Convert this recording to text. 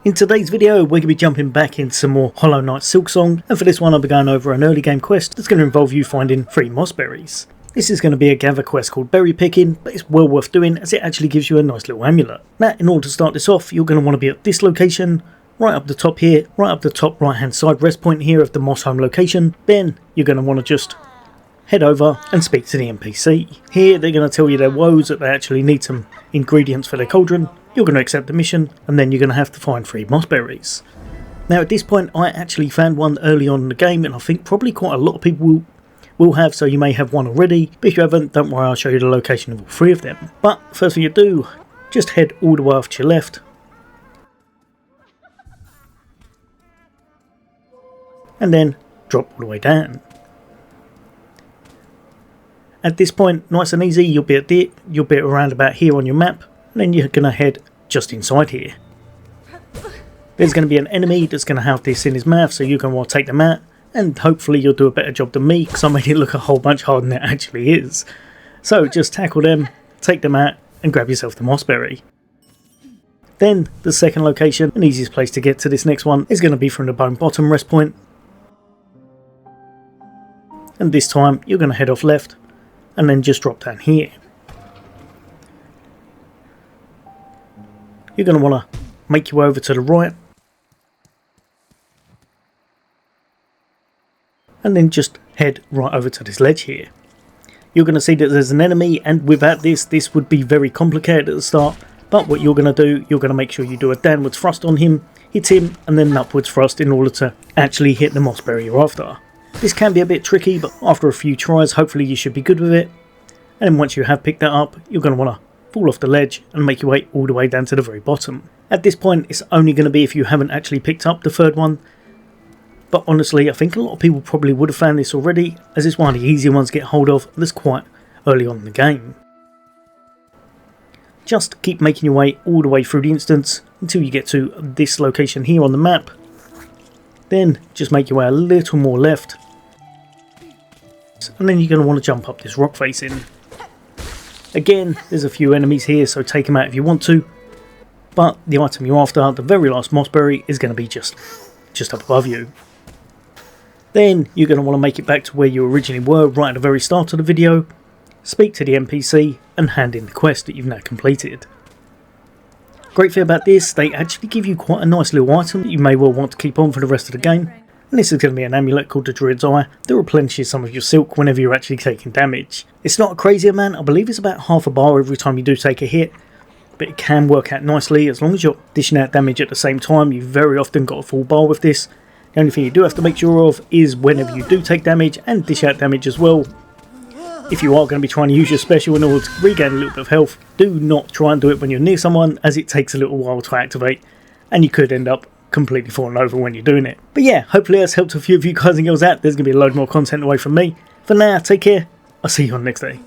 In today's video, we're going to be jumping back into some more Hollow Knight Silksong, and for this one I'll be going over an early game quest that's going to involve you finding 3 Mossberries. This is going to be a gather quest called berry picking, but it's well worth doing as it actually gives you a nice little amulet. Now, in order to start this off, you're going to want to be at this location, right up the top here, right up the top right hand side rest point here of the Moss home location. Then you're going to want to just head over and speak to the NPC. Here they're going to tell you their woes, that they actually need some ingredients for their cauldron. You're going to accept the mission, and then you're going to have to find 3 Mossberries. Now at this point I actually found one early on in the game, and I think probably quite a lot of people will have, so you may have one already, but if you haven't, don't worry, I'll show you the location of all 3 of them. But first thing you do, just head all the way off to your left, and then drop all the way down. At this point, nice and easy, you'll be around about here on your map, and then you're going to head just inside here. There's going to be an enemy that's going to have this in his mouth, so you're going to want to take them out, and hopefully you'll do a better job than me, because I made it look a whole bunch harder than it actually is. So just tackle them, take them out, and grab yourself the Mossberry. Then the second location, and easiest place to get to this next one, is going to be from the bone bottom rest point. And this time you're going to head off left, and then just drop down here. You're going to want to make your way over to the right, and then just head right over to this ledge here. You're going to see that there's an enemy, and without this would be very complicated at the start, but what you're going to do, you're going to make sure you do a downwards thrust on him, hit him, and then an upwards thrust in order to actually hit the Mossberry you're after. This can be a bit tricky, but after a few tries hopefully you should be good with it, and then once you have picked that up, you're going to want to fall off the ledge and make your way all the way down to the very bottom. At this point it's only going to be if you haven't actually picked up the third one, but honestly I think a lot of people probably would have found this already, as it's one of the easier ones to get hold of that's quite early on in the game. Just keep making your way all the way through the instance until you get to this location here on the map. Then just make your way a little more left, and then you're going to want to jump up this rock facing. Again, there's a few enemies here, so take them out if you want to, but the item you're after, the very last Mossberry, is going to be just up above you. Then you're going to want to make it back to where you originally were right at the very start of the video, speak to the NPC and hand in the quest that you've now completed. Great thing about this, they actually give you quite a nice little item that you may well want to keep on for the rest of the game. And this is going to be an amulet called the Druid's Eye that replenishes some of your silk whenever you're actually taking damage. It's not a crazy amount, I believe it's about half a bar every time you do take a hit, but it can work out nicely as long as you're dishing out damage at the same time. You've very often got a full bar with this. The only thing you do have to make sure of is whenever you do take damage and dish out damage as well, if you are going to be trying to use your special in order to regain a little bit of health, do not try and do it when you're near someone, as it takes a little while to activate and you could end up completely falling over when you're doing it. But yeah, hopefully that's helped a few of you guys and girls out. There's going to be a load more content away from me. For now, take care. I'll see you on next day.